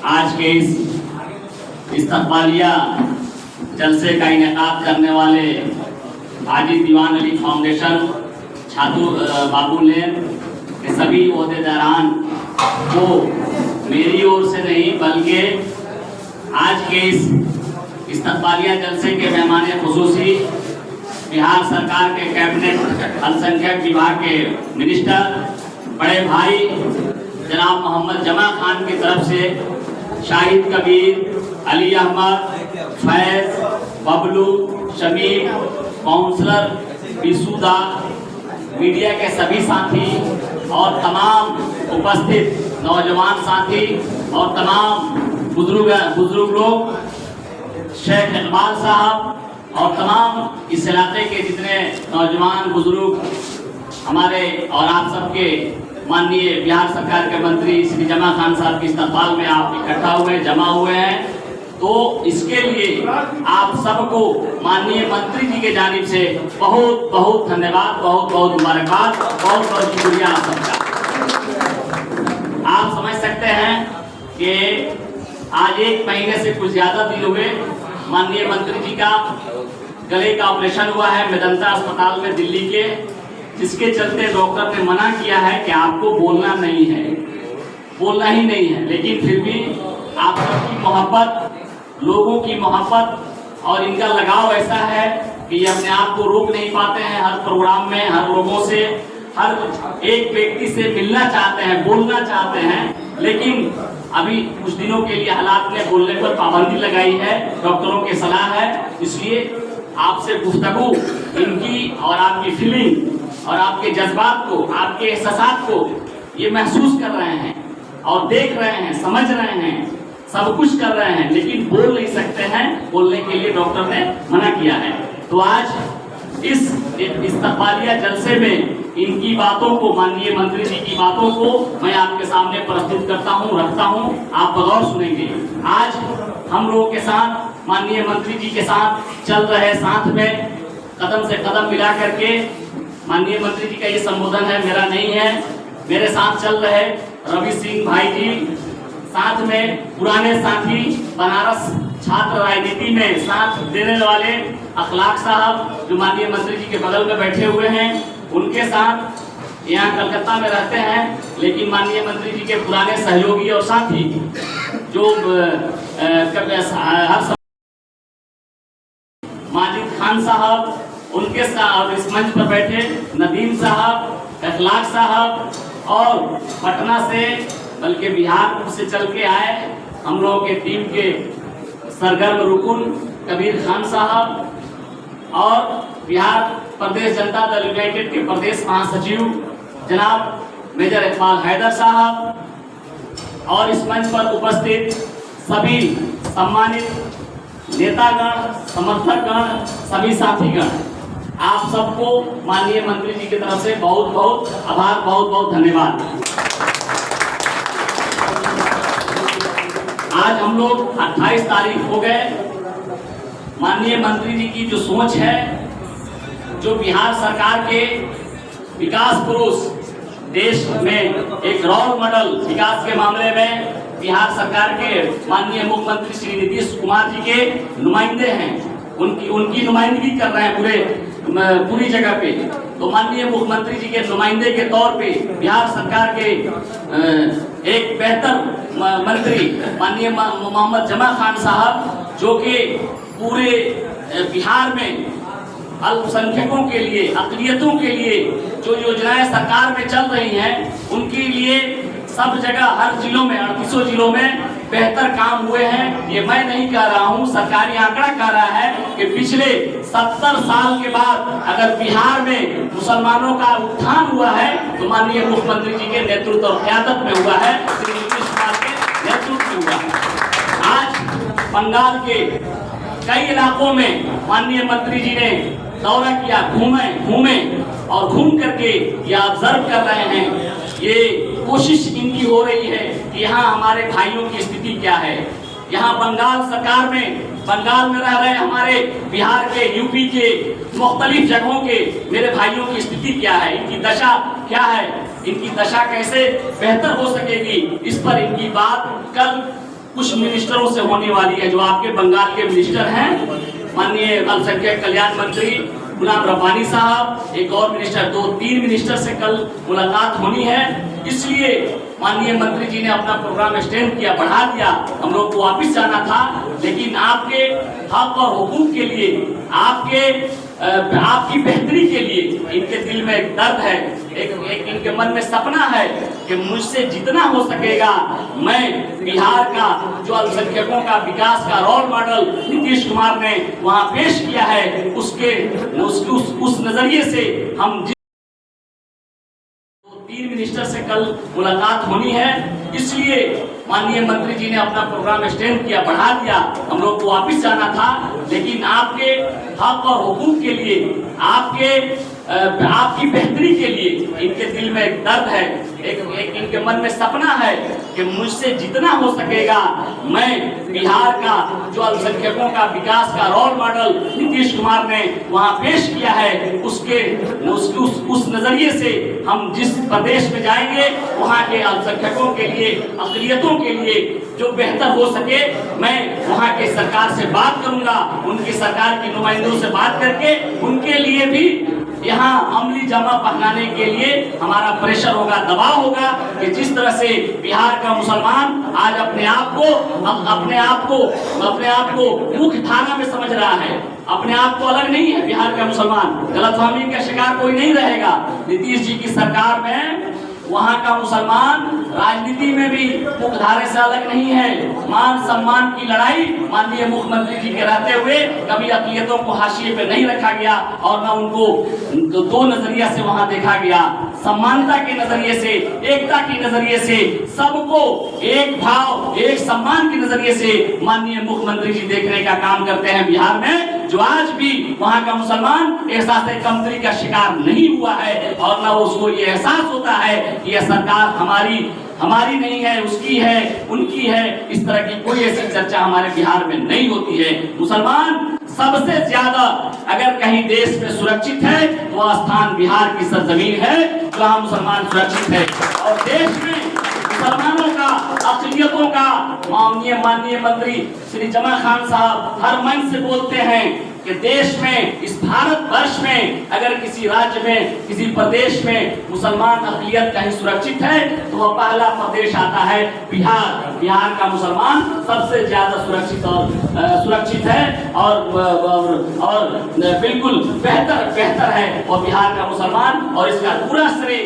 आज के इस इस्तकबालिया जलसे का इनेकाद करने वाले हाजी दीवान अली फाउंडेशन छातू बाबू लेन के सभी ओहदेदारान को मेरी ओर से नहीं बल्कि आज के इस इस्तकबालिया जलसे के मेहमान खुसूसी बिहार सरकार के कैबिनेट अल्पसंख्यक विभाग के मिनिस्टर बड़े भाई जनाब मोहम्मद जमा खान की तरफ से शाहिद कबीर, अली अहमद, फैज, बबलू, शमीम, काउंसलर बिसूदा, मीडिया के सभी साथी और तमाम उपस्थित नौजवान साथी और तमाम बुजुर्ग लोग, शेख इकबाल साहब और तमाम इस इलाके के जितने नौजवान बुजुर्ग हमारे और आप सबके माननीय बिहार सरकार के मंत्री श्री जमा खान साहब के इस्तकबाल में आप इकट्ठा हुए जमा हुए हैं, तो इसके लिए आप सबको माननीय मंत्री जी के जानिब से बहुत बहुत धन्यवाद, बहुत बहुत मुबारकबाद, बहुत बहुत शुक्रिया आप सबका। आप समझ सकते हैं कि आज 1 महीने से कुछ ज्यादा दिन हुए माननीय मंत्री जी का गले का ऑपरेशन हुआ है मेदांता अस्पताल में दिल्ली के, जिसके चलते डॉक्टर ने मना किया है कि आपको बोलना नहीं है, बोलना ही नहीं है। लेकिन फिर भी आप सबकी मोहब्बत, लोगों की मोहब्बत और इनका लगाव ऐसा है कि ये अपने आप को रोक नहीं पाते हैं। हर प्रोग्राम में हर लोगों से, हर एक व्यक्ति से मिलना चाहते हैं, बोलना चाहते हैं, लेकिन अभी कुछ दिनों के लिए हालात ने बोलने पर पाबंदी लगाई है, डॉक्टरों की सलाह है। इसलिए आपसे गुफ्तगू इनकी और आपकी फीलिंग और आपके जज्बात को, आपके एहसास को ये महसूस कर रहे हैं और देख रहे हैं, समझ रहे हैं, सब कुछ कर रहे हैं, लेकिन बोल नहीं सकते हैं। बोलने के लिए डॉक्टर ने मना किया है। तो आज इस इस्तकबालिया जलसे में इनकी बातों को, माननीय मंत्री जी की बातों को मैं आपके सामने प्रस्तुत करता हूं, रखता हूं, आप बगौर सुनेंगे। आज हम लोगों के साथ, माननीय मंत्री जी के साथ चल रहे, साथ में कदम से कदम मिला करके, माननीय मंत्री जी का ये संबोधन है, मेरा नहीं है, मेरे साथ चल रहे रवि सिंह भाई जी, साथ में पुराने साथी बनारस छात्र राजनीति में साथ देने वाले अखलाक साहब जो माननीय मंत्री जी के बगल में बैठे हुए हैं, उनके साथ यहाँ कलकत्ता में रहते हैं, लेकिन माननीय मंत्री जी के पुराने सहयोगी और साथी जो हर माजिद खान साहब, उनके साथ इस मंच पर बैठे नदीम साहब, अखलाक साहब और पटना से बल्कि बिहार से चल के आए हम लोगों के टीम के सरगर्म रुकुन कबीर खान साहब और बिहार प्रदेश जनता दल यूनाइटेड के प्रदेश महासचिव जनाब मेजर इकबाल हैदर साहब और इस मंच पर उपस्थित सभी सम्मानित नेतागण, समर्थकगण, सभी साथीगण, आप सबको माननीय मंत्री जी की तरफ से बहुत बहुत आभार, बहुत बहुत धन्यवाद। आज हम लोग 28 तारीख हो गए। माननीय मंत्री जी की जो सोच है, जो बिहार सरकार के विकास पुरुष, देश में एक रोल मॉडल विकास के मामले में बिहार सरकार के माननीय मुख्यमंत्री श्री नीतीश कुमार जी के नुमाइंदे हैं, उनकी नुमाइंदगी कर रहे हैं पूरी जगह पे। तो माननीय मुख्यमंत्री जी के नुमाइंदे के तौर पे बिहार सरकार के एक बेहतर मंत्री माननीय मोहम्मद जमा खान साहब, जो कि पूरे बिहार में अल्पसंख्यकों के लिए, अक़लियतों के लिए जो योजनाएं सरकार में चल रही हैं, उनके लिए सब जगह हर जिलों में, 38 जिलों में बेहतर काम हुए हैं। ये मैं नहीं कह रहा हूँ, सरकारी आंकड़ा कह रहा है कि पिछले 70 साल के बाद अगर बिहार में मुसलमानों का उत्थान हुआ है तो माननीय मुख्यमंत्री जी के नेतृत्व और क़यादत में हुआ है, श्री नीतीश कुमार के नेतृत्व में हुआ है। आज बंगाल के कई इलाकों में माननीय मंत्री जी ने दौरा किया, घूमे और घूम करके ये ऑब्जर्व कर रहे हैं, ये कोशिश इनकी हो रही है कि यहाँ हमारे भाइयों की स्थिति क्या है। यहाँ बंगाल सरकार में, बंगाल में रह रहे हमारे बिहार के, यूपी के मुख्तलिफ जगहों के मेरे भाइयों की स्थिति क्या है, इनकी दशा क्या है, इनकी दशा कैसे बेहतर हो सकेगी, इस पर इनकी बात कल कुछ मिनिस्टरों से होने वाली है। जो आपके बंगाल के मिनिस्टर हैं, माननीय अल्पसंख्यक कल्याण मंत्री गुलाम रब्बानी साहब, एक और मिनिस्टर, 2-3 मिनिस्टर से कल मुलाकात होनी है। इसलिए माननीय मंत्री जी ने अपना प्रोग्राम एक्सटेंड किया, बढ़ा दिया। हम लोग को वापिस जाना था, लेकिन आपके हक और हुकूक के लिए, आपकी बेहतरी के लिए इनके दिल में एक दर्द है, एक इनके मन में सपना है कि मुझसे जितना हो सकेगा मैं बिहार का जो अल्पसंख्यकों का विकास का रोल मॉडल नीतीश कुमार ने वहां पेश किया है, उस नजरिए से हम 3 मिनिस्टर से कल मुलाकात होनी है। इसलिए माननीय मंत्री जी ने अपना प्रोग्राम एक्सटेंड किया, बढ़ा दिया। हम लोग को वापिस जाना था, लेकिन आपके हक और हुकूक के लिए, आपकी बेहतरी के लिए इनके दिल में एक दर्द है, एक इनके मन में सपना है कि मुझसे जितना हो सकेगा मैं बिहार का जो अल्पसंख्यकों का विकास का रोल मॉडल नीतीश कुमार ने वहां पेश किया है, उस नजरिए से हम जिस प्रदेश में जाएंगे वहां के अल्पसंख्यकों के लिए, अक़लियतों के लिए जो बेहतर हो सके, मैं वहां के सरकार से बात करूंगा। उनकी सरकार के नुमाइंदों से बात करके उनके लिए भी यहाँ अमली जामा पहनाने के लिए हमारा प्रेशर होगा, दबाव होगा कि जिस तरह से बिहार का मुसलमान आज अपने आप को मुख्य धारा में समझ रहा है, अपने आप को अलग नहीं है। बिहार का मुसलमान गलतफहमी का शिकार कोई नहीं रहेगा। नीतीश जी की सरकार में वहाँ का मुसलमान राजनीति में भी मुख्यधारे से अलग नहीं है। मान सम्मान की लड़ाई माननीय मुख्यमंत्री जी के रहते हुए कभी अक़लियतों को हाशिए पे नहीं रखा गया और न उनको दो नजरिया से वहाँ देखा गया। समानता के नजरिए से, एकता के नजरिए से, सबको एक भाव, एक सम्मान के नजरिए से माननीय मुख्यमंत्री जी देखने का काम करते हैं बिहार में। जो आज भी वहाँ का मुसलमान एहसास कमतरी का शिकार नहीं हुआ है और न उसको ये एहसास होता है कि यह सरकार हमारी नहीं है, उसकी है, उनकी है। इस तरह की कोई ऐसी चर्चा हमारे बिहार में नहीं होती है। मुसलमान सबसे ज्यादा अगर कहीं देश में सुरक्षित है तो वह स्थान बिहार की सरजमीन है जहाँ मुसलमान सुरक्षित है। और देश में मुसलमानों का, अक़लियतों का माननीय मंत्री श्री जमा खान साहब हर मंच से बोलते हैं कि देश में, इस भारत वर्ष में अगर किसी राज्य में, किसी प्रदेश में मुसलमान अक़लियत कहीं सुरक्षित है तो वह पहला प्रदेश आता है बिहार। बिहार का मुसलमान सबसे ज्यादा सुरक्षित है और बिल्कुल बेहतर है और बिहार का मुसलमान। और इसका पूरा श्रेय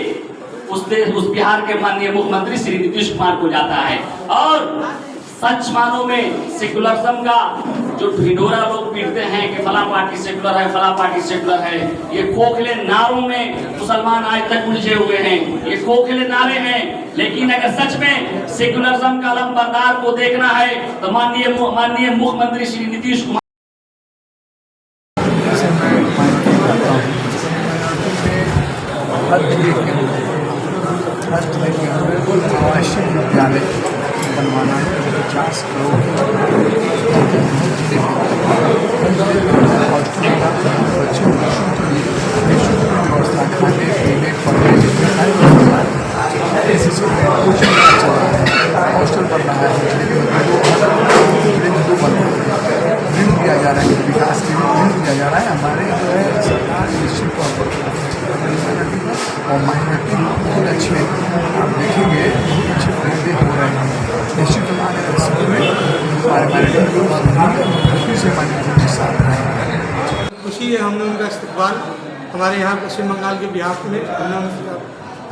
उस बिहार के माननीय मुख्यमंत्री श्री नीतीश कुमार को जाता है। और सच मानों में सेकुलरिज्म का जो ढिंढोरा लोग पीटते हैं कि फला पार्टी सेकुलर है, फला पार्टी सेकुलर है, ये खोखले नारों में मुसलमान आज तक उलझे हुए हैं। ये खोखले नारे हैं, लेकिन अगर सच में सेकुलरिज्म का लंबरदार को देखना है तो माननीय मुख्यमंत्री श्री नीतीश कुमार आवश्यक विद्यालय बनवाना है। 50 करोड़ बच्चों के लिए व्यवस्था, खाने पीने, पढ़ने लिखने सारी व्यवस्था हॉस्टल बन रहा है, ऋण दिया जा रहा है, विकास के लिए ऋण दिया जा रहा है। हमारे जो है सरकार निश्चित तौर पर और माइनॉरिटी बहुत अच्छे, आप देखेंगे बहुत अच्छे फायदे हो रहे हैं। निश्चित तौर से खुशी है हमने उनका इस्तकबाल हमारे यहाँ पश्चिम बंगाल के बिहार में हमने उनका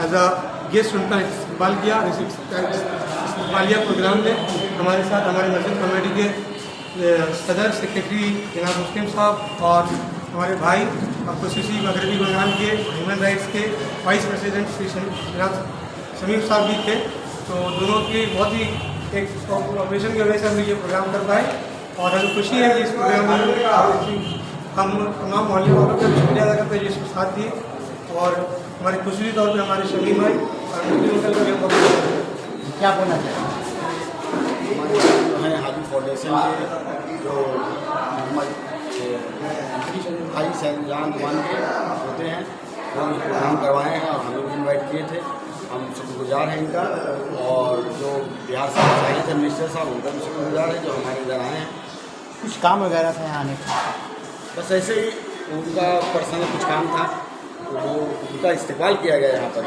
एज अ गेस्ट उनका इस्तकबाल किया। इस्तकबालिया प्रोग्राम में हमारे साथ हमारे मस्जिद कमेटी के सदर सेक्रेटरी जनाब मुस्लिम साहब और हमारे भाई अपोजिशन मगरबी बंगाल के ह्यूमन राइट्स के वाइस प्रेसिडेंट श्री जनाब शमीम साहब भी थे। तो दोनों की बहुत ही एक कोऑपरेशन की वजह से हम ये प्रोग्राम कर पाए और हमें खुशी है कि इस प्रोग्राम में हम तमाम मोहल्ले वालों का शुक्रिया अदा करते हैं जिसके साथ दिए। और हमारे खुशी तौर पर हमारे शमीम भाई और क्या बोलना चाहिए हाजी फाउंडेशन के जो मोहम्मद भाई सैजान मान के होते हैं वो प्रोग्राम करवाए हैं और हम लोग इन्वाइट किए थे। हम शुक्रगुजार हैं इनका, और जो बिहार से आए थे मिनिस्टर साहब उनका भी शुक्रगुजार है जो हमारे इधर आए हैं। कुछ काम वगैरह था यहाँ आने का? बस ऐसे ही उनका पर्सनल कुछ काम था, तो वो उनका इस्तेमाल किया गया यहाँ पर।